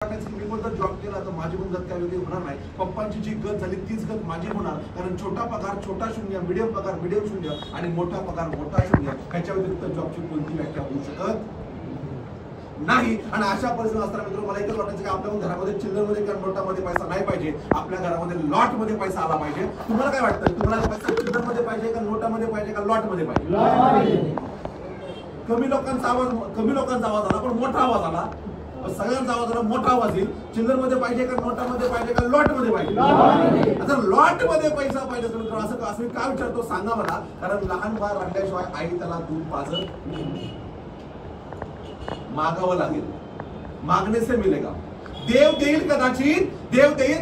मी पण जर जॉब केला तर माझी पण गत काय वेगळी होणार नाही. पप्पांची जी गत झाली तीच गत माझी होणार. कारण छोटा पगार छोटा शून्य, मिडियम पगार मिडियम शून्य आणि मोठा पगार मोठा शून्य, ह्याच्या व्यतिरिक्त जॉबची कोणती व्याख्या होऊ शकत नाही. आणि अशा परिस्थितीत असताना मित्र मला एकच वाटायचं की आपल्या घरामध्ये चिल्लरमध्ये किंवा नोटामध्ये पैसा नाही पाहिजे, आपल्या घरामध्ये लॉटमध्ये पैसा आला पाहिजे. तुम्हाला काय वाटतं, तुम्हाला पैसा चिल्लरमध्ये पाहिजे का नोटामध्ये पाहिजे का लॉटमध्ये पाहिजे? कमी लोकांचा आवाज आला पण मोठा आवाज आला. सगळ्यांचा आवाज आला, मोठा आवाज येईल. चिल्लरमध्ये पाहिजे का नोटामध्ये पाहिजे का लॉटमध्ये पाहिजे? आता लॉटमध्ये पैसा पाहिजे असं मी काय विचारतो सांगा मला. कारण लहान बाळ रडल्याशिवाय आई त्याला दूध पाजत मागावं लागेल. मागणे से मिलेगा. देव देईल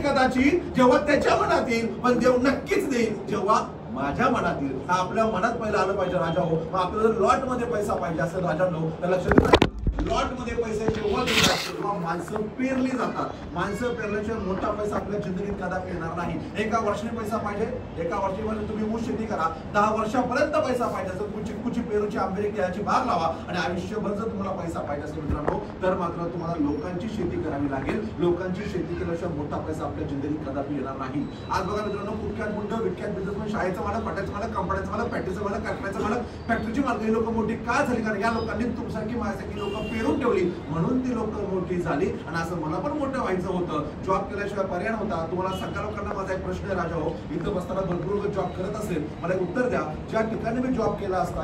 कदाचित जेव्हा त्याच्या मनात येईल, पण देव नक्कीच देईल जेव्हा माझ्या मनात येईल. हा आपल्या मनात पहिला आलं पाहिजे राजा हो. मग आपल्याला जर लॉट मध्ये पैसा पाहिजे असेल राजांनो तर लक्षात घ्या, लॉट मध्ये पैसे जेव्हा जेव्हा माणसं पेरली जातात, माणसं पेरल्याशिवाय मोठा पैसा आपल्या जिंदगीत कदापि येणार नाही. एका वर्षाने पैसा पाहिजे, एका वर्षामध्ये तुम्ही ऊस शेती करा, 10 वर्षापर्यंत पैसा पाहिजे असेल, तुम्ही चिक्कूची पेरूची आंबेरी केळाची बाग लावा आणि आयुष्यभर जर तुम्हाला पैसा पाहिजे असेल मित्रांनो तर मात्र तुम्हाला लोकांची शेती करावी लागेल. लोकांची शेती केल्याशिवाय मोठा पैसा आपल्या जिंदगीत कदापि येणार नाही. आज बघा मित्रांनो, कुठक्यात गुंड विख्यात बिझनेसमॅन, शाळेचा मालक, पाट्याचा मालक, कंपन्याचा मालक, फॅक्टरीचा मालक, कारखान्याचा मालक, फॅक्टरीची मालक, ही लोक मोठी का झाली? कारण या लोकांनी तुमच्यासारखी माझ्यासारखी लोक पेरून ठेवली म्हणून ती लोक मोठी झाली. आणि असं मला पण मोठं व्हायचं होतं. जॉब केल्याशिवाय पर्याय नव्हता. तुम्हाला सगळ्या लोकांना माझा एक प्रश्न आहे राजा हो, इथं बसताना भरपूर लोक जॉब करत असेल, मला एक उत्तर द्या. ज्या ठिकाणी मी जॉब केला असता,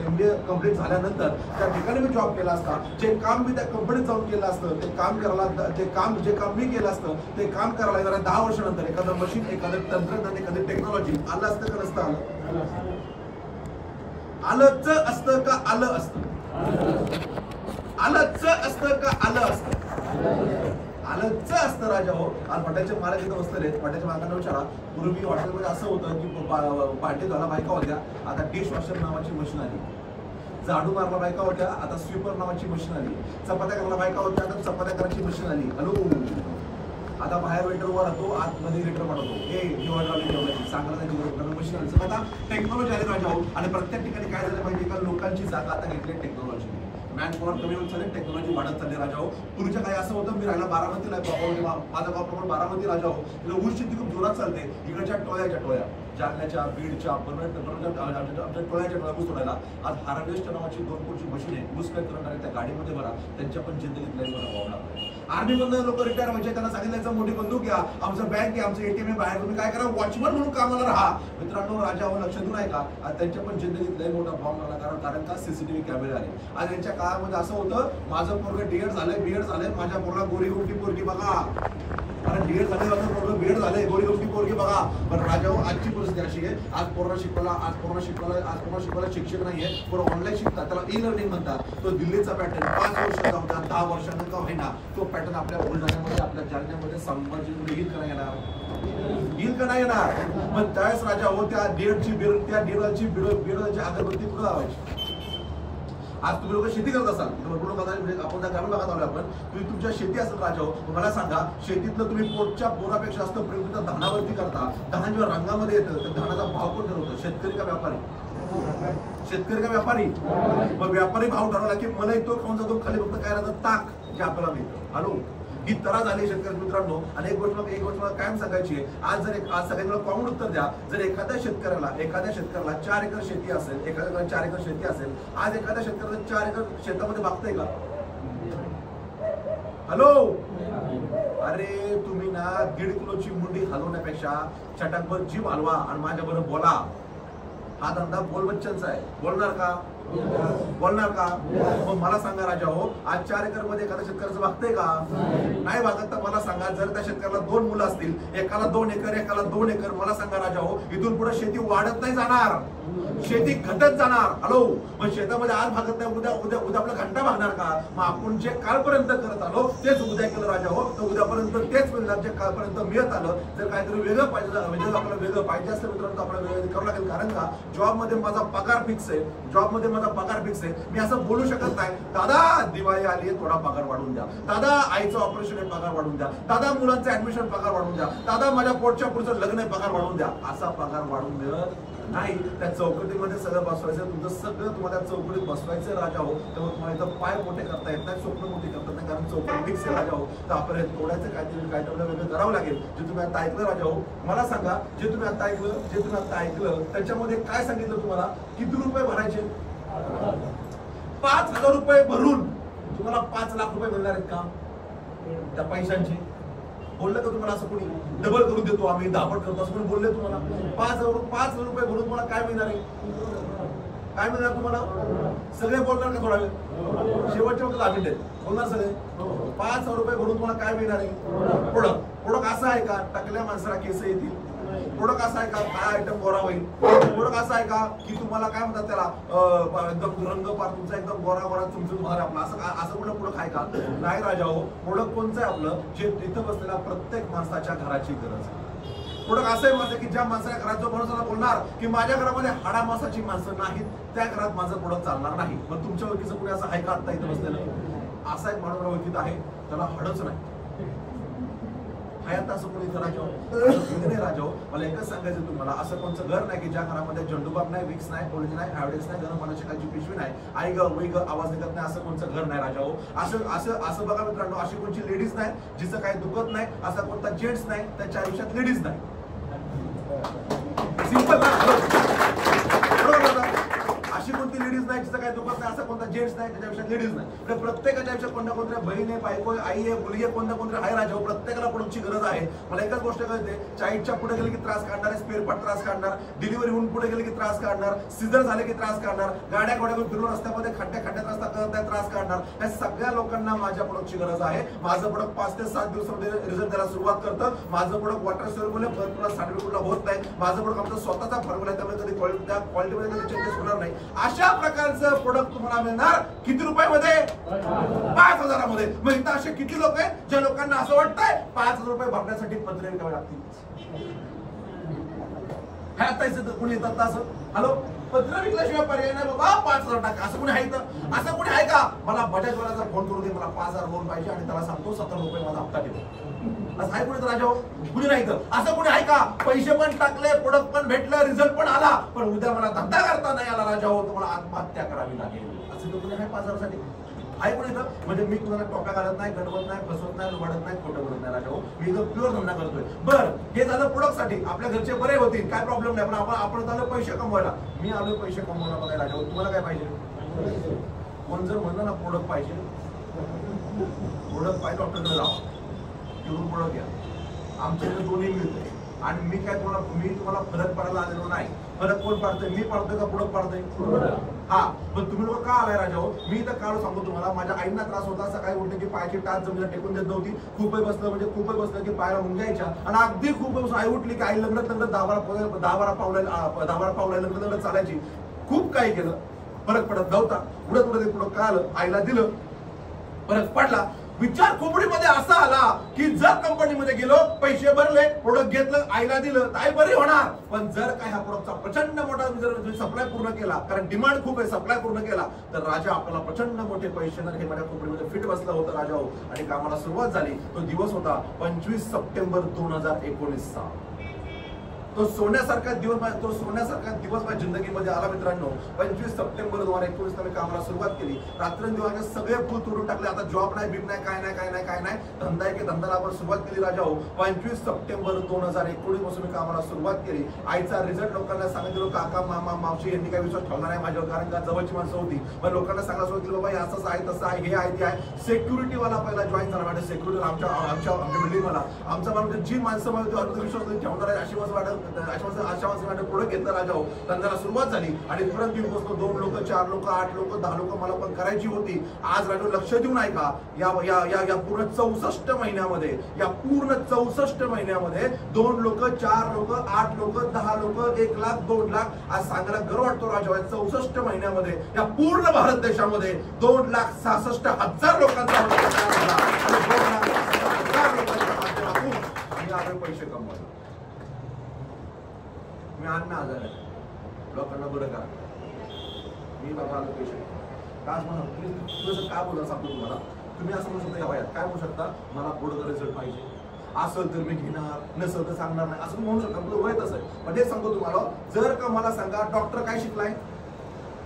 MBA कंप्लीट झाल्यानंतर त्या ठिकाणी मी जॉब केला असता, जे काम मी त्या कंपनीत जाऊन केलं असतं, जे काम मी केलं असतं ते काम करायला येणाऱ्या 10 वर्षानंतर एखादं मशीन, एखादं तंत्रज्ञान, एखादी टेक्नॉलॉजी आलं असतं का नसतं आलंच असतं का आलं असतं? आलंच असतं का आलं असतं? आलंच असतं राजा हो. आज पाट्याचे मालक इथं बसलेले, पाट्याच्या मालकांना विचारा. पूर्वी हॉटेलमध्ये असं होतं की पार्टी झाला बायका होत्या, आता डिश वॉशर नावाची मशीन आली. झाडू मारला बायका होत्या, आता स्वीपर नावाची मशीन आली. चपात्या करायला बायका होत्या, आता चपात्या करायची मशीन आली. हॅलो, आता बाहेर वेटरवर राहतो, आतमध्ये लिटर बनवतो. सांगायला मशीन आली. आता टेक्नॉलॉजी आली राजा हो. आणि प्रत्येक ठिकाणी काय झालं पाहिजे का लोकांची जागा आता घेतली टेक्नॉलॉजी. मॅन पॉवर कमी होत चालेल, टेक्नॉलॉजी वाढत चालली राजा हो. पूर्वीच्या काही असं होतं, मी राहिला बारामतीला, माझा गाव प्रमाण बारामती राजा हो. ऊस शेती खूप जोरात चालते. इकडच्या टोळ्या जालन्याच्या, बीडच्या, आमच्या टोळ्याच्या ऊस तोडायला आज हार्वेस्ट नावाची 2 फूटची मशीन आहे. ऊस काय करणार त्या गाडीमध्ये भरा, त्यांच्या पण जिंदगीत लई मला वावणार. आर्मी मधून लोक रिटायर व्हायचे, त्यांना सांगितलं मोठी बंदूक घ्या, आमचं बँक आहे, आमचं ATM आहे, बाहेर तुम्ही काय करा, वॉचमन म्हणून कामाला राहा. मित्रांनो राजा हो, लक्ष देऊ नाही का? आज त्यांच्या पण जिंदगीत लई मोठा फॉर्म लागला. कारण का CCTV कॅमेरे आले. आज यांच्या काळामध्ये असं होतं, माझं पोरगं DED झालंय, BEd झालंय, माझ्या पोरला गोरी गोमटी पोरगी बघा. कारण DED झाले, माझं पोरगं BEd झालंय, गोरी गोमटी पोरगी बघा. पण राजा हो, आजची परिस्थिती अशी आहे, आज पोरला शिकवायला शिक्षक नाहीये, पोरं ऑनलाईन शिकतात, त्याला ई-लर्निंग म्हणतात. तो दिल्लीचा पॅटर्न 5 वर्षाचा होता, 10 वर्षांना का होईना तो पॅटर्न आपल्या बुलढाण्यामध्ये, आपल्या जालन्यामध्ये, संभाजीमध्ये येईल का नाही येणार? मग त्यावेळेस राजा हो, त्या DEDची अगरबत्ती कुठं लावायची? आज तुम्ही लोक शेती करत असाल, आपण त्या ग्रामीण भागात आलो आपण, तुम्ही तुमच्या शेती असेल राजा हो, मला सांगा, शेतीतलं तुम्ही पोटच्या पोरापेक्षा जास्त प्रेम तुमच्या धानावरती करता. धान जेव्हा रंगामध्ये येतं तर धानाचा भाव कोण ठरवतो? शेतकरी का व्यापारी? शेतकरी का व्यापारी? मग व्यापारी भाव ठरवला की मला तो खाऊन जातो, खाली फक्त काय राहतं, ताक जे आपल्याला मिळतं. हॅलो, ही तरा झाली शेतकरी मित्रांनो. आणि एक गोष्ट मला कायम सांगायची आहे, आज सगळ्यांनी मला कॉमन उत्तर द्या. जर एखाद्या शेतकऱ्याला 4 एकर शेती असेल, एखाद्याला 4 एकर शेती असेल, आज एखाद्या शेतकऱ्याला 4 एकर शेतामध्ये भागतंय का? हॅलो, अरे तुम्ही ना 1.5 किलोची मुंडी हलवण्यापेक्षा चटाकभर जीव हलवा आणि माझ्याबरोबर बोला. हा धंदा बोलबच्चनचा आहे. बोलणार का? मग मला सांगा राजा हो, आज 4 एकर मध्ये एखाद्या शेतकऱ्याचं भागतंय का? नाही भागत. तर मला सांगा, जर त्या शेतकऱ्याला 2 मुलं असतील, एकाला 2 एकर, एकाला 2 एकर, मला सांगा राजा हो, इथून पुढे शेती वाढत नाही जाणार, शेती घटत जाणार. हॅलो, मग शेतामध्ये आज भागत नाही, उद्या आपला घंटा भागणार का? मग आपण जे कालपर्यंत करत आलो तेच उद्या केलं राजा हो, तर उद्यापर्यंत तेच मिळणार जे कालपर्यंत मिळत आलं. जर काहीतरी वेगळं पाहिजे, आपल्याला वेगळं पाहिजे असतं मित्रांनो, आपल्याला वेगळं करावं लागेल. कारण का, जॉबमध्ये माझा पगार फिक्स आहे, मी असं बोलू शकत नाही, दादा दिवाळी आली आहे, थोडा पगार वाढवून द्या, दादा आईचं ऑपरेशन आहे, पगार वाढवून द्या, दादा मुलांचं ऍडमिशन पगार वाढवून द्या, दादा माझ्या पोटच्या पुढचं लग्न आहे, पगार वाढवून द्या. असा पगार वाढवून मिळत नाही, त्या चौकटीमध्ये सगळं बसवायचं, तुमचं सगळं तुम्हाला त्या चौकटीत बसवायचं राजा हो. तेव्हा तुम्हाला इथं पाय मोठे करता येत नाही, स्वप्न मोठे करता नाही, कारण चौकट फिक्स आहे राजा हो. तर आपल्याला तोडायचं काहीतरी वेगळं करावं लागेल. जे तुम्ही आता ऐकलं राजा हो, मला सांगा, जे तुम्ही आता ऐकलं त्याच्यामध्ये काय सांगितलं तुम्हाला? किती रुपये भरायचे? 5,000 रुपये भरून तुम्हाला 5 लाख रुपये मिळणार आहेत का? त्या पैशांचे बोललं का तुम्हाला? असं कोणी डबल करून देतो आम्ही, दापट करतो असं कोणी बोलले तुम्हाला? 5,000 रुपये भरून तुम्हाला काय मिळणार आहे? काय मिळणार तुम्हाला? सगळे बोलणार का थोडा वेळ? शेवटच्या वक्त 10 मिनिट बोलणार सगळे. 5,000 रुपये भरून तुम्हाला काय मिळणार आहे? प्रोडक्ट असं आहे का टकल्या माणसाला केस येतील? प्रोडक्ट असा आहे का काय आयटम गोरा होईल? प्रोडक्ट असा आहे का की तुम्हाला काय म्हणतात त्याला एकदम रंग पार तुमचा एकदम गोरा गोरा तुम्हाला आपला असं कुठलं प्रोडक्ट आहे का? नाही राजा हो. प्रोडक्ट कोणचं आहे आपलं? जे तिथं बसलेल्या प्रत्येक माणसाच्या घराची गरज आहे. प्रोडक्ट असं आहे माझं की ज्या माणसाच्या घरात जो माणूस बोलणार की माझ्या घरामध्ये हाडा मासाची माणसं नाहीत, त्या घरात माझं प्रोडक्ट चालणार नाही. मग तुमच्या ओळखीचं कुणी असं आहे का आता इथं बसलेलं? असा एक माणूस ओळखीत आहे, त्याला हाडच नाही. असं कोणी राजा हो. मला एकच सांगायचं तुम्हाला, असं कोणतं घर नाही की ज्या घरामध्ये झंडूबाग नाही, विक्स नाही, कोल्ड नाही, ॲव्हरेज नाही, गरम पाण्याची काळजी पिशवी नाही, आई ग वै ग आवाज निघत नाही, असं कोणतं घर नाही राजा हो. असं बघा मित्रांनो, अशी कोणची लेडीज नाही जिचं काही दुखत नाही, असा कोणता जेंट्स नाही त्याच्या आयुष्यात लेडीज नाही. सिंपल अशी कोणती लेडीज नाही जिचं काही दुखत नाही, असा कोणता जेंट्स नाही त्याच्या आयुष्यात लेडीज नाही. प्रत्येकाच्या आयुष्यात कोणत्या कोणत्या बहीण आहे, बायको आहे, आई आहे, मुलगी आहे, कोणत्या कोणत्या आहे राजा हो. प्रत्येकाला प्रोडक्टची गरज आहे. मला एकच गोष्ट कळते, चाईटच्या पुढे गेले की त्रास काढणार, स्पेअर पार्ट त्रास काढणार, डिलिव्हरी होऊन पुढे गेले की त्रास काढणार, सिझर झाले की त्रास काढणार, गाड्या घोड्यावर फिरून रस्त्यामध्ये खड्ड्यात रस्ता करत आहे त्रास काढणार. या सगळ्या लोकांना माझ्या प्रोडक्टची गरज आहे. माझं प्रोडक्ट 5 ते 7 दिवसामध्ये रिझल्ट द्यायला सुरुवात करतं. माझं प्रोडक्ट वॉटर सोल्युबल आहे, तुला सर्टिफिकेटला होत नाही. माझं प्रोडक्ट आमचा स्वतःचा फॉर्म्युला आहे, त्यामुळे कधी क्वालिटीमध्ये कधी चेंजेस होणार नाही. अशा प्रकारचं प्रोडक्ट तुम्हाला मिळणार किती रुपयामध्ये? 5,000 मध्ये. मग इथं असे किती लोक आहेत ज्या लोकांना असं वाटतंय 5,000 रुपये भरण्यासाठी पत्रे विकावे लागतील? कोणी येतात असं? हॅलो, पत्र विकल्याशिवाय पर्याय नाही बाबा, 5,000 टाका. असं कोणी आहे का? असं कोणी आहे का? मला बजाज वाल्याचा फोन करू दे, मला 5,000 लोन पाहिजे आणि त्याला सांगतो 17 रुपये माझा हप्ता ठेव. असं आहे कोणी राजा हो? कुणी नाही तर. असं कोणी आहे का? पैसे पण टाकले, प्रोडक्ट पण भेटलं, रिझल्ट पण आला, पण उद्या मला धंदा करता नाही आला राजा हो, तुम्हाला आत्महत्या करावी लागेल. असं कोणी आहे 5,000 साठी? आहे कोणी तर? म्हणजे मी कुणाला टोप्या घालत नाही, गडवत नाही, फसवत नाही, वाढत नाही, खोटं बोलत नाही राजा हो. मी इथं प्युअर धंदा करतोय. बरं, हे झालं प्रोडक्ट साठी. आपल्या घरचे बरे होतील, काय प्रॉब्लेम नाही, पण आपण झालं पैसे कमवायला. मी आलोय पैसे कमवायला बघायला राजा हो. तुम्हाला काय पाहिजे? कोण जर म्हणलं ना प्रोडक्ट पाहिजे, प्रोडक्ट पाहिजे, डॉक्टरकडे जावा, घेऊन प्रोडक्ट घ्या. आमच्याकडे दोन्ही मिळते. आणि मी तुम्हाला फरक पडायला आलेलो नाही. फरक कोण पाडतोय? मी पाडतोय का प्रोडक्ट पाडतोय? हा, पण तुम्ही लोक का आलाय राजा हो? मी तर काळ सांगतो तुम्हाला, माझ्या आईंना त्रास होता, सकाळी उठले की पायाची टाच जमिनीला टेकून देत नव्हती. खूप वेळ बसलं म्हणजे खूप वेळ बसलं की पायाला मुंग्यायच्या, आणि अगदी खूप वेळ आई उठली की आई लग्नात 10-12 पावला लग्न चालायची. खूप काही केलं, फरक पडत नव्हता. उडत प्रोडक्ट का आलं, आईला दिलं, फरक पडला. विचार खोपडीमध्ये असा आला की जर कंपनीमध्ये गेलो, पैसे भरले, प्रोडक्ट घेतलं, आईला दिलं, तर आई बरी होणार. पण जर काय ह्या प्रोडक्टचा प्रचंड मोठा जर सप्लाय पूर्ण केला, कारण डिमांड खूप आहे, सप्लाय पूर्ण केला, तर राजा आपल्याला प्रचंड मोठे पैसे हे माझ्या खोपडीमध्ये फिट बसलं होतं राजा हो. आणि कामाला सुरुवात झाली. तो दिवस होता 25 सप्टेंबर 2019चा. तो सोन्यासारखा दिवस माझ्या जिंदगीमध्ये आला मित्रांनो. 25 सप्टेंबर 2019 मी कामाला सुरुवात केली. रात्रंदिवस सगळे फुल तोडून टाकले. आता जॉब नाही, बीब नाही, काय नाही, धंदा आहे की धंद्याला आपण सुरुवात केली राजा हो. 25 सप्टेंबर 2019 पासून मी कामाला सुरुवात केली. आईचा रिझल्ट लोकांना सांगितलं, काका मामा मावशी यांनी काही विश्वास ठेवला नाही माझ्यावर, कारण का जवळची माणसं होती. पण लोकांना सांगायला सुरुवात केली, बाबा असंच आहे, तसं आहे, हे आहे, ते आहे. सिक्युरिटी वाला पहिला जॉईन झाला माझ्या. सिक्युरिटी आमच्या बिल्डिंग मला आमचा मला जी माणसं मला विश्वास ठेवणार आहे अशी माणसं वाटत पुढे घेतलं राजा हो. धंद्याला सुरुवात झाली आणि परत मी बसतो. 2 लोक, 4 लोक, 8 लोक, 10 लोक मला पण करायची होती. आज राजा लक्ष देऊन ऐका, या पूर्ण 64 महिन्यामध्ये, या पूर्ण 64 महिन्यामध्ये 2 लोक, 4 लोक, 8 लोक, 10 लोक, 1 लाख, 2 लाख, आज सांगायला गर्व वाटतो राजा. 64 महिन्यामध्ये या पूर्ण भारत देशामध्ये 2,66,000 लोकांचा पैसे कमवायला. मी अन्न आजार आहे, लोकांना बरं करा. मी बाबा आलो पेशंट का म्हणा, तुम्ही का बोला सांगतो तुम्हाला. तुम्ही असं म्हणू शकता, या वयात काय म्हणू शकता, मला पुढे रिझल्ट पाहिजे, असेल तर मी घेणार, नसेल तर सांगणार नाही असं म्हणू शकतो. वय तसं आहे. पण हे सांगतो तुम्हाला, जर का मला सांगा डॉक्टर काय शिकलाय,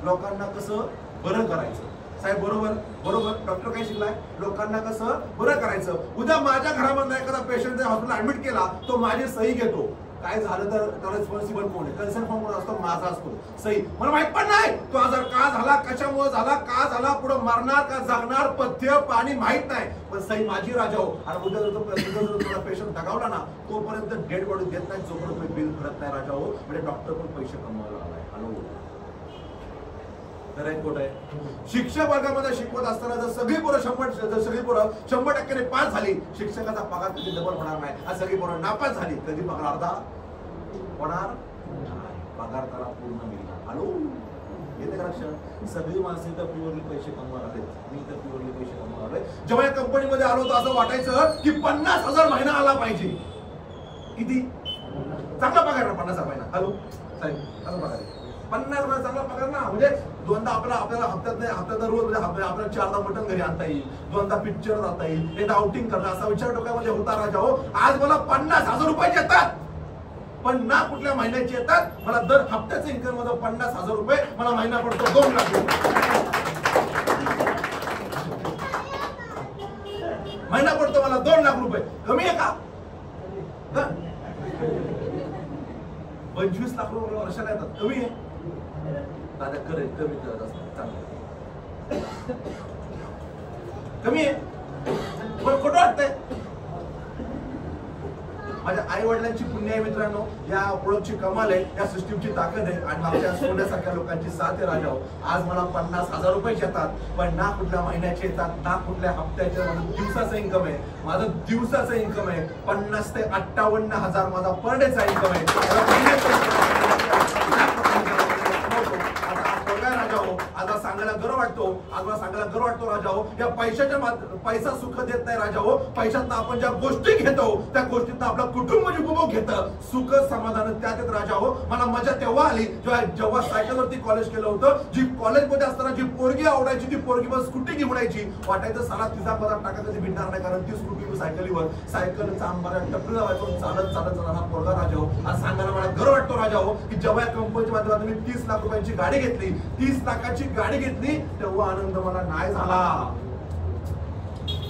लोकांना कसं बरं करायचं. साहेब बरोबर बरोबर, डॉक्टर काय शिकलाय, लोकांना कसं बरं करायचं. उद्या माझ्या घरामध्ये एखादा पेशंट हॉस्पिटल ऍडमिट केला, तो माझी सही घेतो, काय झालं तर त्याला रिस्पॉन्सिबल कोण आहे, कन्सर्न फॉर्म कोण असतो, माझा असतो, सही. मला माहित पण नाही तो आजार का झाला, कशामुळे झाला, का झाला, पुढे मरणार का जगणार, पथ्य पाणी माहित नाही, पण सही माझी राजा हो. आणि उद्या जर पेशंट दगावला ना, तोपर्यंत डेड बॉडी देत नाही, जोपर्यंत बिल भरत नाही राजा हो. म्हणजे डॉक्टर पण पैसे कमवायला आलाय. हॅलो, खोट आहे. शिक्षक वर्गामध्ये शिकवत असताना जर सगळी पोरं 100% पास झाली, शिक्षकाचा पगार कधी डबल होणार नाही. आणि सगळी पोरं नापास झाली, कधी पगार अर्धा होणार, पगार त्याला पूर्ण मिळणार. हॅलो, येते का लक्षात. सगळी माणसं तर प्युअरली पैसे कमवायला आले, मी तर प्युअरली पैसे कमवायला. जेव्हा या कंपनीमध्ये आलो तर असं वाटायचं की 50,000 महिना आला पाहिजे. किती चांगला पगार ना 50,000 महिना. हॅलो साहेब, कसं पगार आहे 50,000 चांगला पगार ना. म्हणजे दोनदा आपल्याला हप्त्यात रोज म्हणजे आपल्याला 4दा मटण घरी आणता येईल, 2दा पिक्चर जाता येईल, एकदा आउटिंग करणं, असा विचार डोक्यामध्ये होता राजा हो. आज मला 50,000 रुपये येतात, पण ना कुठल्या महिन्याचे येतात. मला दर हप्त्याचं इन्कम मध्ये 50,000 रुपये मला महिना पडतो 2 लाख रुपये महिना पडतो मला 2 लाख रुपये. कमी आहे का? 25 लाख रुपये वर्षाला येतात, कमी आहे. दादा करेल कमी करत असतात, चांगलं कमी आहे, पण खोटं वाटतंय. माझ्या आई वडिलांची पुण्य आहे मित्रांनो, या प्रोडक्टची कमाल आहे, या सिस्टीमची ताकद आहे, आणि आपल्या सोन्यासारख्या लोकांची साथ आहे राजा हो. आज मला 50,000 रुपये येतात, पण ना कुठल्या महिन्याचे येतात, ना कुठल्या हप्त्याचे. माझं दिवसाचं इन्कम आहे, माझं दिवसाचं इन्कम आहे 50 ते 58,000 माझा पर डेचा इन्कम आहे. आज सांगायला गर्व वाटतो, आज मला सांगायला गर्व वाटतो राजा हो. या पैसा सुख देत नाही राजा हो. पैशात आपण ज्या गोष्टी घेतो त्या गोष्टीत आपलं कुटुंब उपभोग घेतं, सुख समाधान त्यात राजा हो. मला मजा तेव्हा आली जेव्हा सायकलवरती कॉलेज केलं होतं. जी कॉलेजमध्ये असताना जी पोरगी आवडायची, ती पोरगी बस स्कूटी घेऊन यायची, वाटायचं साला तिचा पदार्थ टाका कधी भेटणार नाही, कारण ती स्कूटी सायकलीवर सायकलचा आंबारा टपरी लावायचो, चालत चालत हा पोरगा राजा हो. आज सांगायला मला गर्व वाटतो राजा हो की जेव्हा या कंपनीच्या माध्यमातून मी 30 लाख रुपयांची गाडी घेतली, 30 लाखाची गाडी घेतली, तेव्हा आनंद मला नाही झाला,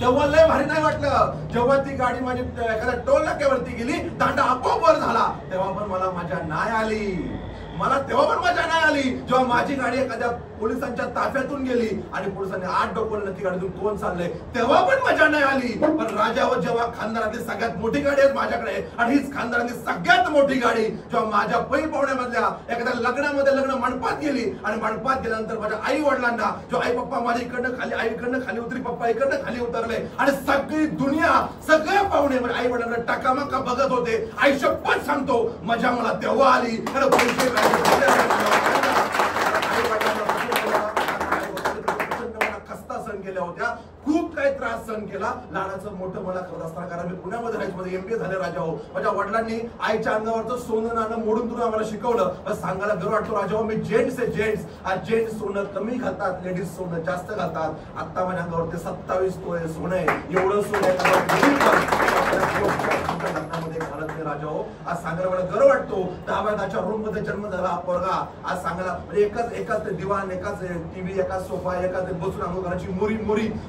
तेव्हा लय भारी नाही वाटलं. जेव्हा ती गाडी माझी एखाद्या टोल नाक्यावरती गेली, दांडा आपोआप वर झाला, तेव्हा पण मला मजा नाही आली. तेव्हा पण मजा नाही आली जेव्हा माझी गाडी एखाद्या पोलिसांच्या ताफ्यातून गेली आणि पोलिसांनी 8 डोकवलं ती गाडीतून कोण चाललंय, तेव्हा पण मजा नाही आली. पण राजावर जेव्हा खानदारातली सगळ्यात मोठी गाडी आहे माझ्याकडे, आणि हीच खानदारातली सगळ्यात मोठी गाडी जेव्हा माझ्या पै पाहुण्यामधल्या एखाद्या लग्नामध्ये लग्न मंडपात गेली, आणि मंडपात गेल्यानंतर माझ्या आई वडिलांना जेव्हा आई पप्पा माझ्या इकडनं खाली, आई इकडनं खाली उतरी, पप्पा इकडनं खाली उतरले, आणि सगळी दुनिया सगळे पाहुणे म्हणजे आई वडिलांना टकामका बघत होते. आई शपथ सांगतो मजा मला तेव्हा आली. खस्ता सहन केल्या होत्या, खूप काही त्रास सहन केला, लहानाचं मोठं मला करत असताना. कारण मी पुण्यामध्ये राहायचं, MBA झाले राजा हो. माझ्या वडिलांनी आईच्या अंगावरचं सोनं नाणं मोडून तुला आम्हाला शिकवलं. बस सांगायला गर्व वाटतो राजा हो. मी जेंट्स आहे, जेंट्स. आज जेंट्स सोनं कमी घालतात, लेडीज सोनं जास्त घालतात. आता माझ्या अंगावरती 27 तोळे सोनं आहे, एवढं सोनं लग्नामध्ये घालत नाही राजा हो. आज सांगायला मला गर्व वाटतो. 10 रूम मध्ये जन्म झाला हा पोरगा. आज सांगायला म्हणजे एकाच दिवाण, एकाच टीव्ही, एकाच सोफा, एकाच बसून अंघोळ करायची, मोरी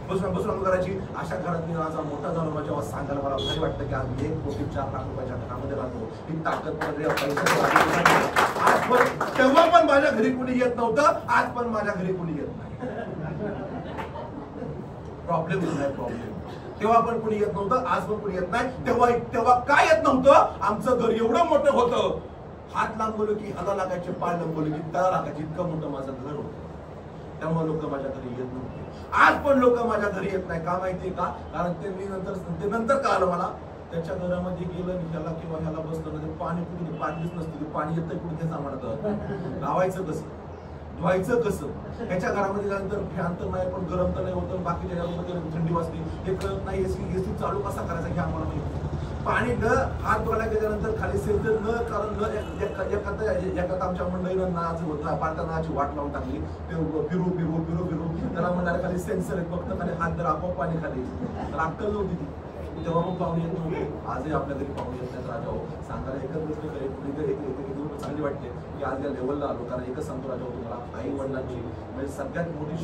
बसून अंघोळ करायची, अशा घरात मी माझा मोठा झालो राजा. आज सांगायला मला भारी वाटतं की आज 1,04 लाख रुपयाच्या घरामध्ये राहतो. ही ताकद आज पण, तेव्हा पण माझ्या घरी कोणी येत नव्हतं, आज पण माझ्या घरी कोणी येत नाही. प्रॉब्लेम नाही, प्रॉब्लेम. तेव्हा पण कोणी येत नव्हतं, आज पण कोणी येत नाही. तेव्हा काय येत नव्हतं, आमचं घर एवढं मोठं होतं, हात लांबवलं की हाला लागायचे, पाय लांबवलं की तळा लागायचे, इतकं मोठं माझं घर होतं. त्यामुळे लोक माझ्या घरी येत नव्हते. आज पण लोक माझ्या घरी येत नाही. का माहितीये का? कारण ते नंतर कळालं मला, त्याच्या घरामध्ये गेलं ह्याला किंवा ह्याला बसलं ना, पाणी कुठे, पाणीच नसतं, पाणी येतं कुठे ते सांगणार, लावायचं कसं, धुवायचं कसं. ह्याच्या घरामध्ये गेल्यानंतर फॅन तर नाही, पण गरम तर नाही होतं, बाकीच्या घरामध्ये थंडी वाजते, हे कळत नाही. एसी चालू कसा करायचा हे आम्हाला माहिती. पाणी न हात धुवायला गेल्यानंतर खाली सेंसर न, कारण एखादा आमच्या मंडळीनं नाच होता, पार्ट्या नाची वाट लावून टाकली, फिरू त्याला म्हणाले खाली सेन्सर आहे, फक्त खाली हात धर आपोआप पाणी खाली, तर अक्कल नव्हती ती. तेव्हा मग पाहुणे येत नव्हते, आजही आपल्या घरी पाहुणे येत नाहीत राजा हो. सांगायला एकच गोष्ट चांगली वाटते की आज या लेवलला आलो. कारण एकच सांगतो राजा हो तुम्हाला, आई वडिलांची म्हणजे सगळ्यात मोठी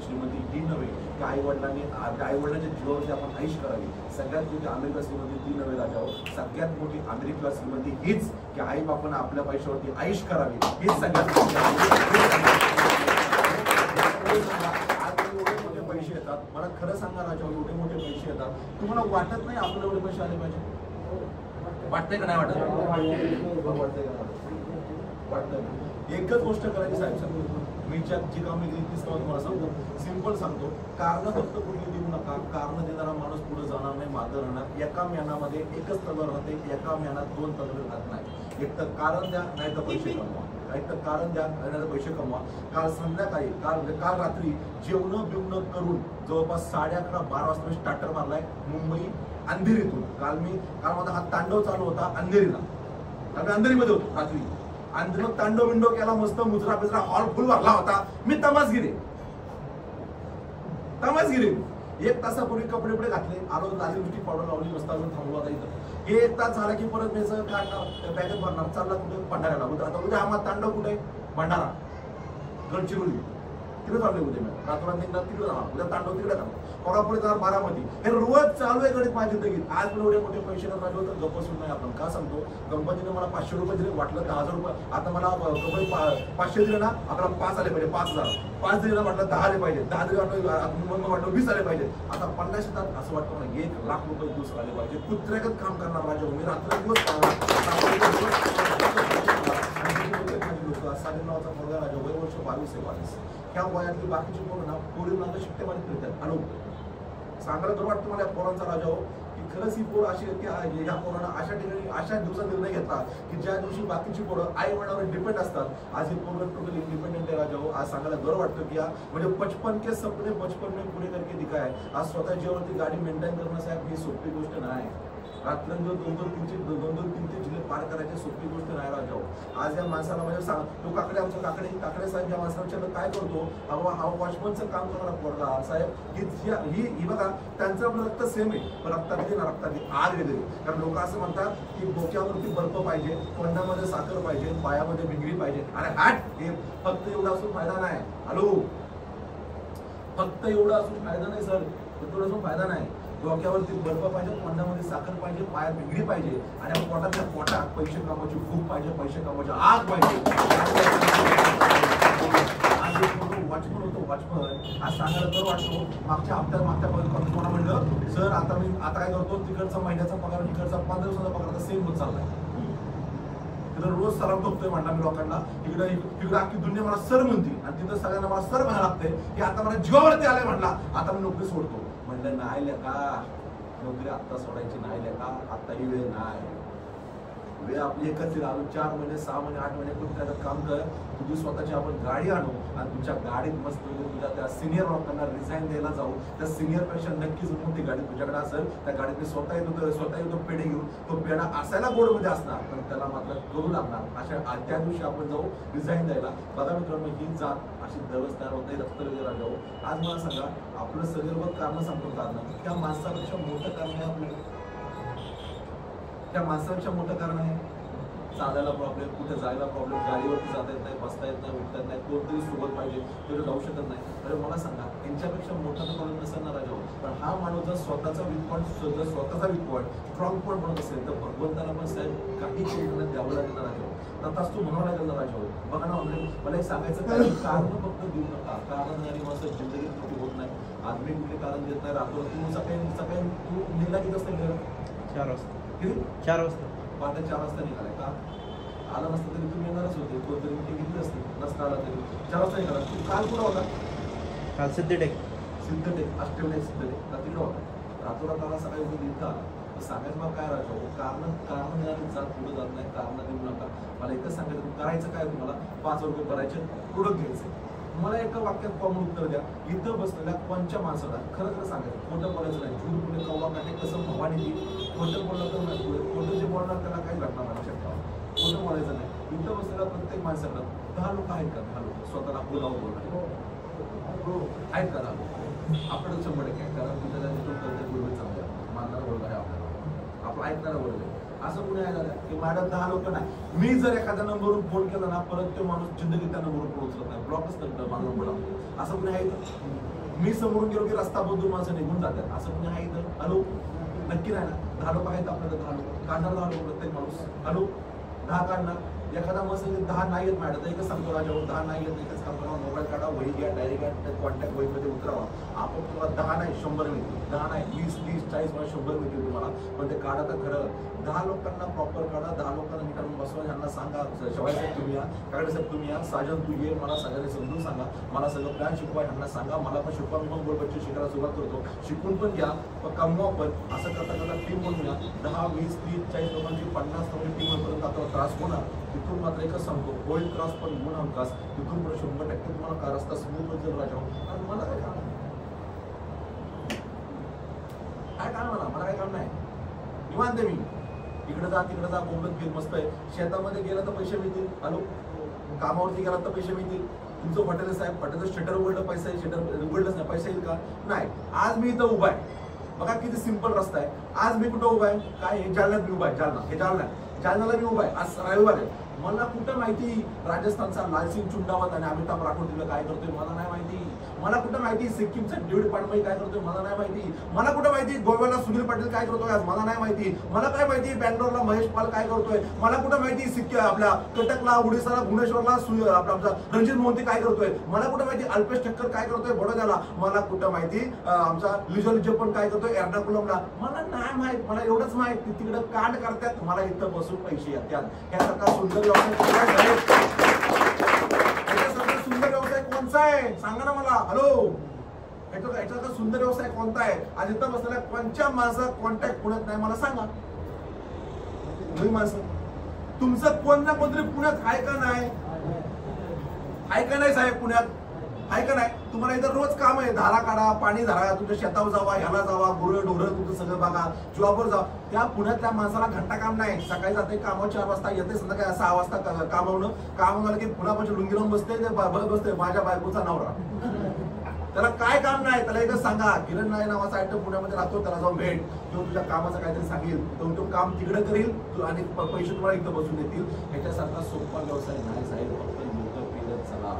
श्रीमंती ही नव्हे की आई वडिलांच्या जीवावरती आपण आयुष करावी. सगळ्यात मोठी अमेरिका श्रीमंती ती नव्हे राजा हो. सगळ्यात मोठी अमेरिका श्रीमंती हीच की आई बापानं आपल्या पैशावरती आयुष करावी, हीच सगळ्यात मोठे पैसे येतात. मला खरं सांगा राजा, एवढे मोठे पैसे येतात, तुम्हाला वाटत नाही आपल्याला एवढे पैसे आले पाहिजे? वाटतंय का नाही वाटत? वाटतंय का? वाटतंय. एकच गोष्ट करायची साहेब, मी जी कामं केली तीच कामं तुम्हाला सांगतो. सिंपल सांगतो, कारण फक्त कुठली देऊ नका. कारण देणारा माणूस पुढे जाणार नाही, मागं राहणार. एका म्यानामध्ये एकच तलवार राहते, एका म्यानात दोन तलवार राहत नाही. एक तर कारण द्या, नाही तर पैसे कमवा. एक तर कारण द्या, नाही तर पैसे कमवा. काल संध्याकाळी काल रात्री जेवण बिवणं करून जवळपास 11:30-12 वाजता मी स्टार्टर मारलाय मुंबई अंधेरीतून. काल माझा हा तांडव चालू होता अंधेरीला. आम्ही अंधेरीमध्ये होतो रात्री. आणि मग तांडव विंडो केला, मस्त मुजरा बिजरा हॉल फुल भरला होता. मी तमासगिरी 1 तासापूर्वी कपडे घातले, आलो, लाली मिठी पावडर लावली, मस्त अजून थांबलो आता इथं. हे 1 तास झाला की परत मी सगळं काढणार, बॅगेत भरणार, चालला कुठे भंडाऱ्याला. आता उद्या आम्हाला तांडव कुठे? भंडारा, गडचिरोली. तिकडे चालले उद्या. मी रातोरात निघणार, तिकडे जाणार. उद्या तांडव तिकडे जाणार, कोल्हापूर जाणार, बारामती. हे रोज चालू आहे गणित माझी जिंदगीत. आज पण एवढे मोठे पैसे माझे होतं, गप्प सुट नाही आपण. का सांगतो, कंपनीने मला 500 रुपये दिले, वाटलं 10,000 रुपये. आता मला 500 दिले ना, आपल्याला 5 आले पाहिजे, 5,000. 5 दिले ना, म्हटलं 10 आले पाहिजे, 10 दिले वाटलं 20 आले पाहिजे. आता 50 येतात असं वाटतं मला 1 लाख रुपये दिवस आले पाहिजे. कुत्र्यागत काम करणार माझ्या मी रात्रदिवस 7 नावाचा मुलगा राजा, वय वर्ष 22. ह्या वयातली बाकीची पोरं ना पोरींना शिट्टे मारीत फिरतात. हॅलो, सांगायला तर वाटतं मला पोरांचा राजा हो की खरंच ही पोरं अशी की ह्या पोरांना अशा ठिकाणी अशा दिवसात निर्णय घेतला की ज्या दिवशी बाकीची पोरं आई वडिलांवर डिपेंड असतात. आज ही पोरं टोटल इंडिपेंडेंट आहे राजा हो. आज सांगायला बरं वाटतं की म्हणजे बचपन के सपने बचपन में पुरे करके दिखाय. आज स्वतःच्यावरती गाडी मेंटेन करणं साहेब ही सोपी गोष्ट नाही. रात्रंदिवस 2-3 जिल्हे पार करायची सोपी गोष्ट नाही राजा हो. आज या माणसाला म्हणजे सांग, तो काकडे साहेब या माणसाला काय करतो, हा वॉचमनचं काम करणारा पोरगा साहेब ही बघा, त्यांचं आपलं रक्त सेम आहे, पण रक्तातली आग वेगळी. कारण लोक असं म्हणतात की डोक्यावरती बर्फ पाहिजे, तोंडामध्ये साखर पाहिजे, पायामध्ये भिंगरी पाहिजे. अरे हॅट, हे फक्त एवढा असून फायदा नाही. हॅलो, फक्त एवढा असून फायदा नाही सर, एवढा असून फायदा नाही. डोक्यावरती बर्फ पाहिजे, तोंडामध्ये साखर पाहिजे, पायात भिंगरी पाहिजे, आणि पोटात पैसे कमवायची भूक पाहिजे, पैसे कमवायची आग पाहिजे. आज एक मोठं वॉचमन होतो, वॉचमन. आज सांगायला तर वाटतो, मागच्या हप्त्यापर्यंत कोणा म्हणलं सर आता काय करतो, तिकडचा महिन्याचा पगार, तिकडचा 15 दिवसाचा पगार सेम होत चाललाय. तिथं रोज सराव बघतोय म्हणला मी लोकांना. इकडे अख्खी दुनिया मला सर म्हणती, आणि तिथं सगळ्यांना मला सर म्हणायला लागतंय की आता मला जीवावरती आलंय म्हणला, आता मी नोकरी सोडतो. म्हणलं नाही लेका, नोकरी आत्ता सोडायची नाही लेका, आता ही वेळ नाही. वेळ आपली एकच अजून 4 महिने 6 महिने 8 महिने कुठे त्याचं काम कर. तुझी स्वतःची आपण गाडी आणू, आणि तुझ्या गाडीत मस्त तुझ्या त्या सिनियर लोकांना रिझाईन द्यायला जाऊ. त्या सिनियर पेक्षा नक्कीच मोठी गाडी तुझ्याकडे असेल. त्या गाडीत मी स्वतः येतो पेढे घेऊन. तो पेढा असायला गोडमध्ये असणार, पण त्याला मात्र करू लागणार. अशा त्या दिवशी आपण जाऊ रिझाईन द्यायला. बघा मित्रांनो, ही जात अशी दररोज तयार होत नाही, रक्त वगैरे जाऊ. आज मला सांगा, आपलं सगळं कारण सांगतो, कारण त्या माणसापेक्षा मोठं कारण आहे आपल्याला. त्या माणसापेक्षा मोठं कारण आहे चालायला प्रॉब्लेम, कुठे जायला प्रॉब्लेम, गाडीवरती जाता येत नाही, बसता येत नाही, उठता येत नाही, कोणतरी सोबत पाहिजे, तिथे जाऊ शकत नाही. तर मला सांगा, यांच्यापेक्षा मोठा तर प्रॉब्लेम नसेल ना राजा. पण हा माणूस जर स्वतःचा वीक पॉईंट स्ट्रॉंग पॉईंट बनत असेल, तर भगवंताला पण साहेब काही केलं द्यावं लागेल ना राजा. तसाच तू म्हणावं लागेल ना राजा. बघा ना, मला एक सांगायचं काय, कारण फक्त देऊ नका. कारण आणि माणसं जिंदगीत मोठी होत नाही. आदमी कुठले कारण देत नाही. रात्र तू सकाळी तू निघला किती असतं? 4 वाजता. 4 वाजता, पहाटे 4 वाजता निघालाय का? आला नसतं तरी तुम्ही येणारच होते, कोणतरी मीटिंग घेतली असते. नसता आला तरी 4 वाजता निघाला. तू काल कुठं होता? काल सिद्धटेक अष्टविनायक सिद्धटेक तिकडं होता. रातोरात आला, सकाळी उठून इथं आला. तर सांगायचं मला काय राहायचं, कारण मिळाली जात पुढे जात नाही. कारण देऊ नका. मला एकच सांगायचं, करायचं काय तुम्हाला, 5 रुपये भरायचे, प्रोडक्ट घ्यायचे. मला एका वाक्यात कॉमन उत्तर द्या. इथं बसलेल्या कोणच्या माणसाला खरं सांगायचं, खोटं बोलायचं नाही. झूट पुढे कव्वा काटे कसं भवानी ती, खोटं बोललं तर नाही. खोटं जे बोलणार त्याला काही घटना नाही शकता. खोटं बोलायचं नाही. इथं बसलेल्या प्रत्येक माणसाला 10 लोक आहेत का? 10 लोक स्वतःला बोलावं बोलणार आहेत का? आपल्याला 100% आहे. कारण तुझ्या प्रत्येक गोष्टी चांगल्या. तो ऐकणारा वर्ग आहे. असं कुणी आहे दादा की मॅडम 10 लोक नाही, मी जर एखाद्या नंबरवरून फोन केला ना परत तो माणूस जिंदगी त्या नंबरवर पोहोचत नाही, ब्लॉकच करतो माझा नंबर. असं कुणी आहे इथं? मी समोरून गेलो की रस्ता बदलून माणसं निघून जातात, असं कुणी आहे इथं? हॅलो, नक्की नाही ना? 10 लोक आहेत आपल्याला, 10 लोक काढणार, 10 लोक प्रत्येक माणूस. हॅलो, 10 काढणार. एखादा मसेल 10 नाही येत मॅडम, एकच सांगतो राजावर 10 नाही येत, एकच सांगतो मोबाईल काढा, वही घ्या, डायरी घ्या, कॉन्टॅक्ट वहीमध्ये उतरावा. आपण तुम्हाला 10 नाही 100 मिळतील, 10 नाही 20, 30, 40 मला 100 मिळतील तुम्हाला. पण ते काढा तर खरं. 10 लोकांना प्रॉपर काढा, 10 लोकांना नीट आणून बसवा, यांना सांगा शिवाय साहेब तुम्ही या, काकडे साहेब तुम्ही या, साजन तू ये, मला सगळ्यांनी समजून सांगा, मला सगळं प्लॅन शिकवा, यांना सांगा, मला पण शिकवा, मी पण गोल बच्चे शिकायला सुरुवात करतो, शिकून पण घ्या, पण कमवा पण. असं करता करता टीम बनवूया. 10, 20, 30, 40 लोकांची 50 टीम होईपर्यंत आपल्याला त्रास होणार. तिथून मात्र एकच सांगतो, होईल त्रास पण गुण हमखास. तिथून पुढे 100% तुम्हाला का रस्ता स्मूथ होईल राजा. आणि मला काय काम, काय काम म्हणा, मला काय काम नाही, निवांत आहे मी. इकडे जा तिकडे जा, कोंबडत फिर, मस्त आहे. शेतामध्ये गेला तर पैसे मिळतील. हॅलो, कामावरती गेला तर पैसे मिळतील. तुमचं हॉटेल साहेब, हॉटेलचं शटर उघडलं, पैसा येईल. शटर उघडलंच नाही, पैसा येईल का? नाही. आज मी इथं उभा आहे, बघा किती सिंपल रस्ता आहे. आज मी कुठं उभा आहे? काय हे जालन्यात मी उभा आहे, जालना, हे जालना, जालन्याला मी उभा आहे. आज रविवार आहे. मला कुठं माहिती राजस्थानचा लालसिंग चुंडावत आणि अमिताभ राठोड तिला काय करतोय? मला नाही माहिती. मला कुठं माहिती सिक्कीमचा डेव्हिड पाटबाई काय करतोय? मला नाही माहिती. मला कुठं माहिती गोव्याला सुनील पाटील काय करतोय? आज मला नाही माहिती. मला काय माहिती बँगलोरला महेश पाल काय करतोय? मला कुठं माहिती सिक्कीम आपल्या कटकला, उडीसाला, भुवनेश्वरला आपला रणजित मोहंती काय करतोय? मला कुठं माहिती अल्पेश ठक्कर काय करतोय बडोद्याला? मला कुठं माहिती आमचा लिजो पण काय करतोय एर्नाकुलमला? मला नाही माहित. मला एवढंच माहित तिकडे कांड करतात, मला इथं बसून पैसे येतात. ह्यासारखा सुंदर सुंदर व्यवसाय कोणता आहे सांगा ना मला. हॅलो, याचा सुंदर व्यवसाय कोणता आहे? आज इथं बसलेल्या कोणत्या माझा कॉन्टॅक्ट पुण्यात नाही मला सांगा. तुम्ही माणसं तुमचं कोण ना कोणतरी पुण्यात आहे का नाही? आहे का नाही साहेब पुण्यात? आहे का नाही? तुम्हाला इथं रोज काम आहे, धारा काढा, पाणी धारा, तुमच्या शेतावर जावा, ह्याला जावा, गुरं ढोरं तुमचं सगळं बघा, जॉबवर जा. त्या पुण्यातल्या माणसाला घंटा काम नाही. सकाळी जाते कामावर 4 वाजता, येते संध्याकाळी 6 वाजता कामावून. काम झालं की पुण्यापासून लुंगी लावून बसते, बघत बसते माझ्या बायकोचा नवरा. त्याला काय काम नाही. त्याला एकच सांगा, किरण नाय नावाचा आयटम पुण्यामध्ये राहतो, त्याला जाऊन भेट, तो तुझ्या कामाचं काहीतरी सांगेल, तो काम तिकडे करील आणि पैसे तुम्हाला इथं बसून देतील. ह्याच्यासारखा सोपा व्यवसाय नाही साहेब. फक्त लोक पेरत चला,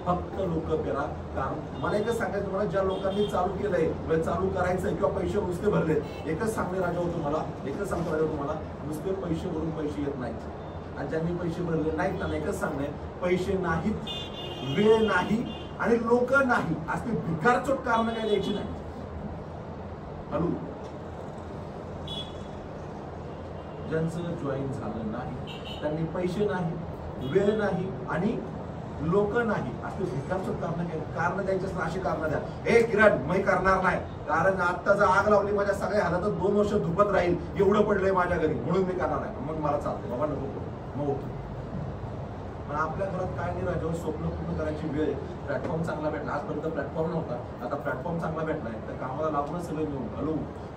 फक्त लोक पेरा. कारण मला एकच सांगायचं तुम्हाला, ज्या लोकांनी चालू केलंय, चालू करायचंय किंवा पैसे नुसते भरले, एकच सांगणे राजा हो तुम्हाला, एकच सांगतो राजा तुम्हाला, नुसते पैसे भरून पैसे येत नाहीत. आणि ज्यांनी पैसे भरले नाहीत त्यांना एकच सांगणे, पैसे नाहीत, वेळ नाही आणि लोक नाही, असते भिकारचोट कारण काय द्यायची नाही. हॅलो, ज्यांचं जॉईन झालं नाही त्यांनी पैसे नाही, वेळ नाही आणि लोक नाही, असते भिकारचोट कारण काय? कारण द्यायचे असं अशी कारण द्या. हे किरण मी करणार नाही, कारण आता जर आग लावली माझ्या सगळ्या हालात 2 वर्ष धुपत राहील, एवढं पडलंय माझ्या घरी म्हणून मी करणार नाही. मग मला चालते बाबा, नको मग ओके. पण आपल्या घरात काय नाही राजा, स्वप्न पूर्ण करायची वेळ. प्लॅटफॉर्म चांगला भेटला, आजपर्यंत प्लॅटफॉर्म नव्हता, आता प्लॅटफॉर्म चांगला भेटलाय, तर कामाला लागूनच सगळं मिळून. हॅलो,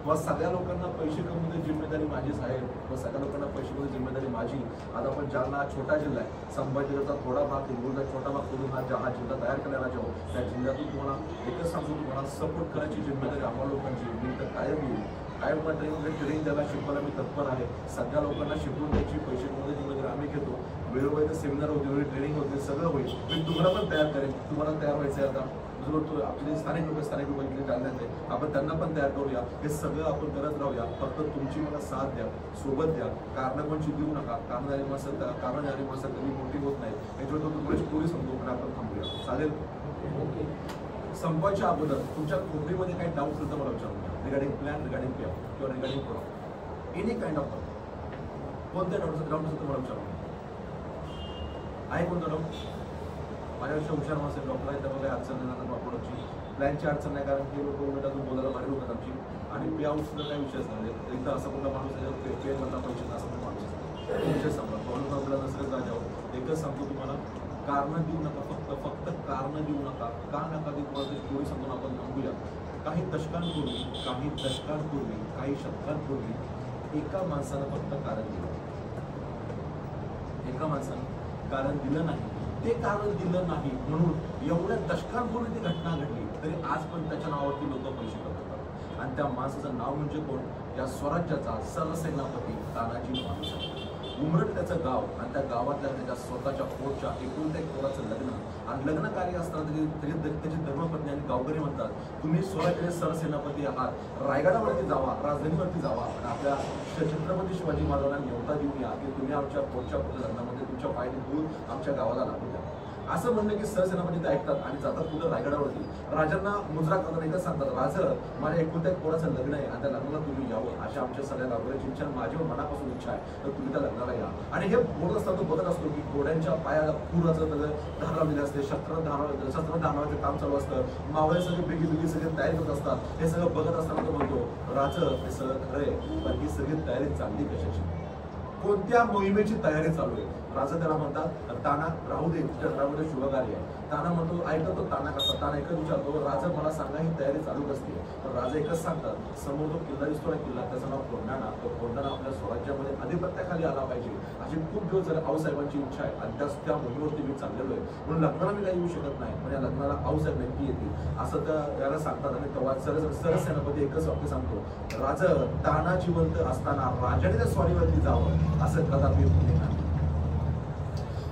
व सगळ्या लोकांना पैसे कमवण्याची जिम्मेदारी माझी साहेब, व सगळ्या लोकांना पैसे कमवण्याची जिम्मेदारी माझी. आता आपण जालना छोटा जिल्हा आहे, संभाजी जिल्ह्याचा थोडा भाग, हिंगोलीचा छोटा भाग करून हा जिल्हा तयार केला राजा. त्या जिल्ह्यातून तुम्हाला एकच सांगतो, तुम्हाला सपोर्ट करायची जिम्मेदारी आम्हाला लोकांची. मी तर कायम येईल, कायम ट्रेनिंग द्यायला शिकवायला मी तत्पर आहे. सगळ्या लोकांना शिकवून द्यायची, पैसे कमवण्याची जिम्मेदारी आम्ही घेतो. वेळोवेळी सेमिनार होते, वेळी ट्रेनिंग होते, सगळं होईल. मी तुम्हाला पण तयार करेन. तुम्हाला तयार व्हायचं आहे आता, जो आपले स्थानिक लोक इथले जालन्यात आहे, आपण त्यांना पण तयार करूया. हे सगळं आपण करत राहूया. फक्त तुमची मला साथ द्या, सोबत द्या. कारण कोणची देऊ नका. कारण माणसं कधी मोठी होत नाही. याच्यावर तुम्हाला स्टोरी समजू पण आपण थांबूया, चालेल? संपवायच्या अगोदर तुमच्या खोपडीमध्ये काही डाऊट असेल तर मला विचारू द्या. रिगार्डिंग प्लॅन, रिगार्डिंग पे किंवा regarding product, any kind of कोणत्या डाऊट असेल तर मला विचारू. आहे कोणतं डाऊट? माझ्यापेक्षा हुशार माणसं डॉक्टर आहे, त्यामुळे काही अडचण नाही प्रोडक्टची. प्लॅनची अडचण नाही, कारण की लोक उलट अजून बोलायला भारी लोक आमची. आणि पे आउट सुद्धा काही विषयच नाही. एकदा असं कोणता माणूस आहे पे मधला पैसे असं पण माणूस विषय सांगा. प्रॉब्लेम आपल्याला नसेल जाऊ. एकच सांगतो तुम्हाला, कारण देऊ नका, फक्त कारण देऊ नका. का नका ते तुम्हाला स्टोरी सांगून आपण थांबूया. काही दशकांपूर्वी, काही शतकांपूर्वी एका माणसानं फक्त कारण दिलं. एका माणसानं कारण दिलं नाही. ते कारण दिलं नाही म्हणून एवढ्या दशकांपूर्वी ती घटना घडली, तरी आज पण त्याच्या नावावरती लोक पैसे करतात. आणि त्या माणसाचं नाव म्हणजे कोण? या स्वराज्याचा सरसेनापती तानाजी मालुसरे. उमरट त्याचं गाव आणि त्या गावातल्या त्याच्या स्वतःच्या पोटच्या एकुलत्या एक पोराचं लग्न आणि लग्न कार्य असताना त्याची धर्मपत्नी आणि गावकरी म्हणतात, तुम्ही स्वराज्याचे सरसेनापती आहात, रायगडावरती जावा, राजधानीवरती जावा आणि आपल्या छत्रपती शिवाजी महाराजांना न्योता देऊन या की तुम्ही आमच्या पोटच्या लग्नामध्ये तुमच्या पायाने दूर आमच्या गावाला लागू द्या. असं म्हणलं की सरसेनापती ते ऐकतात आणि जातात कुठं? रायगडावरती. राजांना मुजरा करताना एकच सांगतात, राजा माझ्या एकुलत्या एक पोराचं लग्न आहे आणि त्या लग्नाला तुम्ही यावं, अशा आमच्या सगळ्या गावकऱ्यांची इच्छा, माझ्या मनापासून इच्छा आहे, तर तुम्ही त्या लग्नाला या. आणि हे बोलत असताना तो बघत असतो की घोड्यांच्या पायाला पुराचं सगळं धार लावलेलं असते, शस्त्र धारवायचं काम चालू असतं, मावळे सगळे बेगी सगळे तयारी करत असतात. हे सगळं बघत असताना तो म्हणतो, राजा हे सगळं खरंय, पण ही सगळी तयारी चालली कशाची? कोणत्या मोहिमेची तयारी चालू आहे? राजा त्याला म्हणतात, ताना राहू दे, तुझ्या घरामध्ये शुभकार्य आहे. ताना म्हणतो, ऐकतो ताना कसा? ताना एकच विचारतो, राजा मला सांगा ही तयारी चालू असते? पण राजा एकच सांगतात, समोर जो किल्ला दिसतो ना किल्ला, त्याचं नाव कोंढाणा. तो कोंढाणा आपल्या स्वराज्यामध्ये अधिपत्याखाली आला पाहिजे अशी खूप दिवस झाले आऊसाहेबांची इच्छा आहे आणि त्या मोहिमेवरती मी चाललेलो आहे, म्हणून लग्नाला मी काही येऊ शकत नाही, पण या लग्नाला आऊसाहेब नक्की येतील असं त्या याला सांगतात. आणि तेव्हा सरसेनापती एकच वाक्य सांगतो, राजा ताना जिवंत असताना राजाने त्या स्वारीवरती जावं असं कदापि होणे नाही.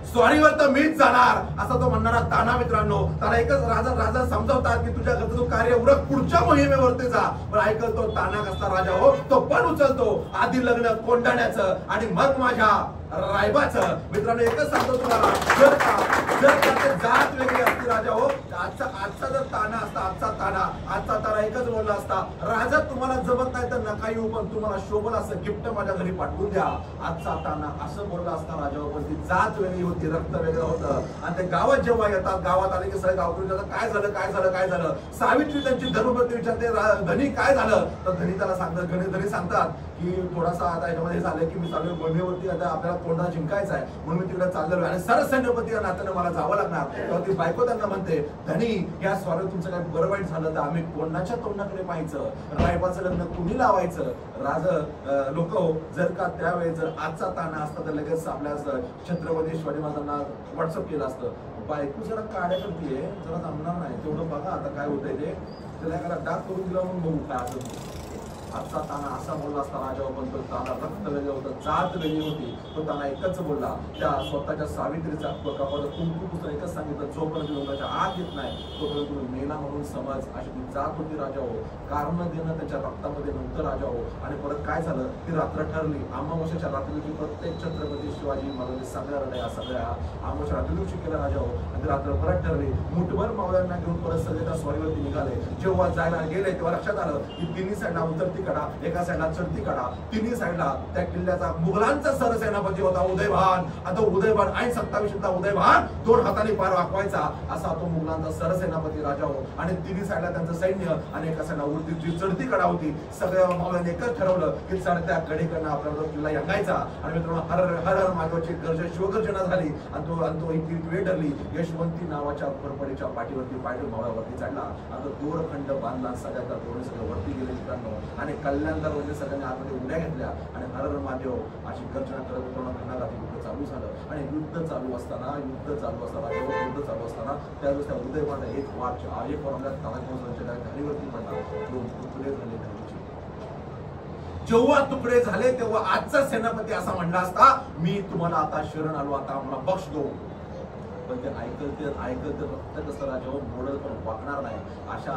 स्वारीवर तर मीच जाणार असा तो म्हणणारा ताना मित्रांनो, त्याला एकच राजा समजावतात की तुझ्या घरचं तू कार्य उरक, पुढच्या मोहिमेवरती जा. पण ऐकल तो ताना कसला राजा हो, तो पण उचलतो आधी लग्न कोंढाण्याचं आणि मग माझ्या रायबाचं. मित्रांनो एकच सांगतो तुम्हाला, जर का जात वेगळी असती राजा हो, आजचा जर ताना असता, आजचा ताना एकच बोलला असता, राजा तुम्हाला जमत नाही तर नका येऊ, पण तुम्हाला शोभल असं गिफ्ट माझ्या घरी पाठवून द्या. आजचा ताना असं बोलला असता राजा हो, पण ती जात वेगळी होती, रक्त वेगळं होतं. आणि ते गावात जेव्हा येतात, गावात आले की सगळे गावकरी काय झालं. सावित्री त्यांची धर्मपत्नी विचारते, धनी काय झालं? तर धनी त्याला सांगतात, धनी सांगतात की थोडासा आता याच्यामध्ये झालं की मी चालू मोहिमेवरती, आता आपल्याला कोंढा जिंकायचा आहे म्हणून मी तिकडे चाललेलो आणि सरसैन्यपती या नात्याने मला जावं लागणार. तेव्हा ती बायको त्यांना म्हणते, धनी या स्वारीत तुमचं काही बरं वाईट झालं तर आम्ही कोंढाच्या तोंडाकडे पाहायचं, रायबाचं लग्न कुणी लावायचं? राजा लोक जर का त्यावेळी जर आजचा ताना असता तर लगेच आपल्या छत्रपती शिवाजी महाराजांना व्हॉट्सअप केलं असतं, बायको जरा काड्या करतीये, जरा जमणार नाही, तेवढं बघा आता काय होतंय ते, त्याला एखादा डाग करून दिला म्हणून बघू काय असं. आजचा ताना असा बोलला असता राजा, पण तो ताना रक्त वेगळं होतं, जात वेगळी होती. तो ताना एकच बोलला, त्या स्वतःच्या सावित्रीचा कपाळात कुंकू पुसून एकच सांगितलं, जोपर्यंत लोकांच्या आत येत नाही तोपर्यंत तुम्ही मेला म्हणून समज. अशी ती जात होती राजा हो, कारण देणं त्याच्या रक्तामध्ये नव्हतं राजा हो. आणि परत काय झालं, ती रात्र ठरली, अमावस्येच्या रात्री दिवशी प्रत्येक छत्रपती शिवाजी महाराज सगळ्या रड्या सगळ्या अमावस्या रात्री दिवशी केलं राजा हो. आणि ती रात्र परत ठरली, मुठभर मावळ्यांना घेऊन परत सगळे त्या स्वारीवरती निघाले. जेव्हा जायला गेले तेव्हा लक्षात आलं की तिन्ही साईडला उतरती कडा, एका साईडला चढती कडा, तिन्ही साईडला त्या किल्ल्याचा मुघलांचा सरसेनापती होता उदयभान. आता उदयभान आणि 27 उदयभान दोन हाताने पार वाकवायचा असा तो मुघलांचा सरसेनापती राजा हो. आणि तिन्ही साईडला त्यांचं सैन्य आणि एका साईडला उडती चढती कडा होती. सगळ्या मावळ्यांनी एकच ठरवलं की चढत्या कडेकडनं आपल्याला किल्ला यांगायचा. आणि मित्रांनो हर हर हर महादेवाची गर्जना शिवगर्जना झाली आणि तो इतकी वेळ ठरली. यशवंती नावाच्या घोरपडीच्या पाठीवरती पायदळ मावळ्यावरती चढला. आता दोरखंड बांधला, सगळ्या दोन सगळं वरती गेले मित्रांनो. आणि कल्याणदार म्हणजे सगळ्यांनी आतमध्ये उड्या घेतल्या आणि हर हर महादेव अशी गर्जना करत घणाघाती युद्ध चालू झालं. आणि युद्ध चालू असताना युद्ध चालू असताना त्यावेळेस त्या उदयभान एक वार आपल्या तानाजीच्या घालीवरती पडला. दोन तुकडे झाले घालीचे. जेव्हा तुकडे झाले तेव्हा आजचा सेनापती असा म्हणला असता, मी तुम्हाला आता शरण आलो, आता मला बक्ष दो. पण ते ऐकत रक्त कसं राजा हो, मोडल पण वाकणार नाही. अशा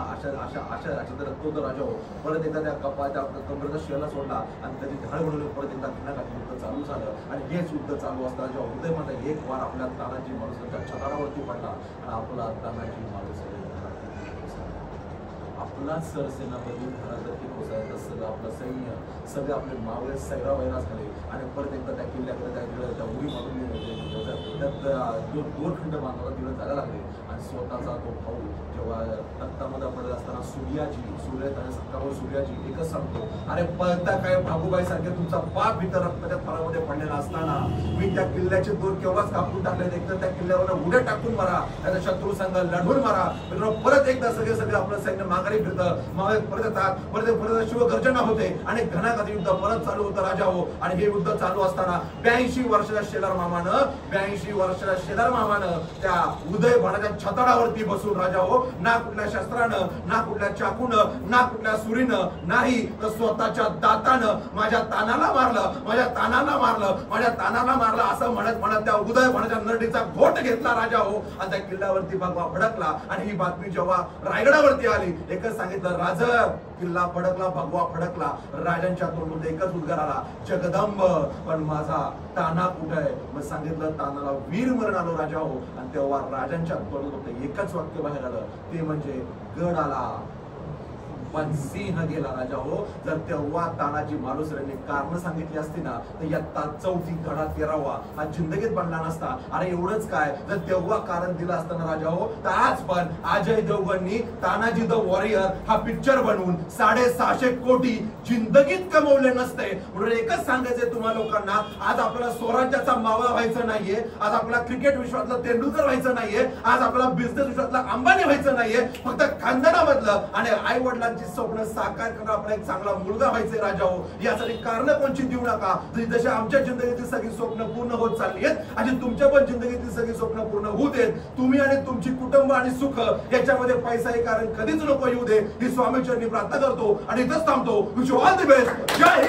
तर तो तर राजा हो परत एकदा त्या कमरेचा शेला सोडला आणि त्याची ढाळ बनवली. परत एकदा घणाघाती युद्ध चालू झालं. आणि हेच युद्ध चालू असताना जेव्हा उदयभान एक वार आपल्या तानाजी मालुसरेच्या छताडावरती पडला आणि आपला तानाजी मालुसरे आपलाच सरसेनापती घरातही कोसळलं. सगळं आपलं सैन्य, सगळे आपले मावळे सैरावैरा झाले. आणि परत एकदा त्या किल्ल्याकडे त्या उडी मारून त्यात दोरखंड बांधवाला तिकडे जायला लागले. आणि स्वतःचा तो भाऊ जेव्हा रक्तामध्ये पडत असताना सूर्याजी एकच सांगतो, अरे पळता काय भागूबाई सारखे तुमचा पाप इथं रक्ताच्या थरामध्ये पडलेला असताना मी त्या किल्ल्याचे दोर केव्हाच कापून टाकले. एकतर त्या किल्ल्यावर उड्या टाकून मारा, त्याचा शत्रू संघ लढून मारा. परत एकदा सगळे आपलं सैन्य माघारी फिरतं, परत येतात, परत शिवगर्जना होते आणि वर्षाखाली युद्ध परत चालू होतं राजा हो. आणि हे युद्ध चालू असताना 82 वर्षाच्या शेलार मामानं त्या उदयभराच्या छतडावरती बसून राजा हो, ना कुठल्या शस्त्रानं, ना कुठल्या चाकूनं, ना कुठल्या सुरीनं, नाही तर स्वतःच्या दातानं माझ्या तानाला मारलं असं म्हणत त्या उदयभराच्या नरडीचा घोट घेतला राजा हो. आणि त्या किल्ल्यावरती भगवा फडकला. आणि ही बातमी जेव्हा रायगडावरती आली, एकच सांगितलं, राज किल्ला फडकला, भगवा फडकला. राजांच्या तोंडून एकच उद्गार आला, जगदंब. पण माझा ताना कुठे आहे? मग सांगितलं, तानाला वीर मरण आलो राजा हो. आणि तेव्हा राजांच्या तोंडून एकच वाक्य बाहेर आलं, ते म्हणजे गड आला पण सिंह गेला राजा हो. जर तेव्हा तानाजी मालुसरेंनी कारण सांगितली असती ना, तर इयत्ता 4थी धडा 13वा हा जिंदगीत बनला नसता. अरे एवढंच काय, जर तेव्हा कारण दिलं असतं ना राजा हो, तर आज पण अजय देवगणनी तानाजी द वॉरियर हा पिक्चर बनवून 650 कोटी जिंदगीत कमवले नसते. म्हणून एकच सांगायचंय तुम्हा लोकांना, आज आपल्याला स्वराज्याचा मावळा व्हायचं नाहीये, आज आपल्याला क्रिकेट विश्वातला तेंडुलकर व्हायचं नाहीये, आज आपल्याला बिझनेस विश्वातला अंबानी व्हायचं नाहीये. फक्त खानदानामधलं आणि आई वडिलांची स्वप्न साकार करणं, आपला एक चांगला मुलगा व्हायचंय राजा हो. यासाठी कारण कोणची देऊ नका. जसे आमच्या जिंदगीतील सगळी स्वप्न पूर्ण होत चालली आहेत, आणि तुमच्या पण जिंदगीतील सगळी स्वप्न पूर्ण होऊ देत. तुम्ही आणि तुमची कुटुंब आणि सुख याच्यामध्ये पैसा हे कारण कधीच नको येऊ दे, ही स्वामीचरणी प्रार्थना करतो आणि इथंच थांबतो. Wish you all the best. जय हिंद.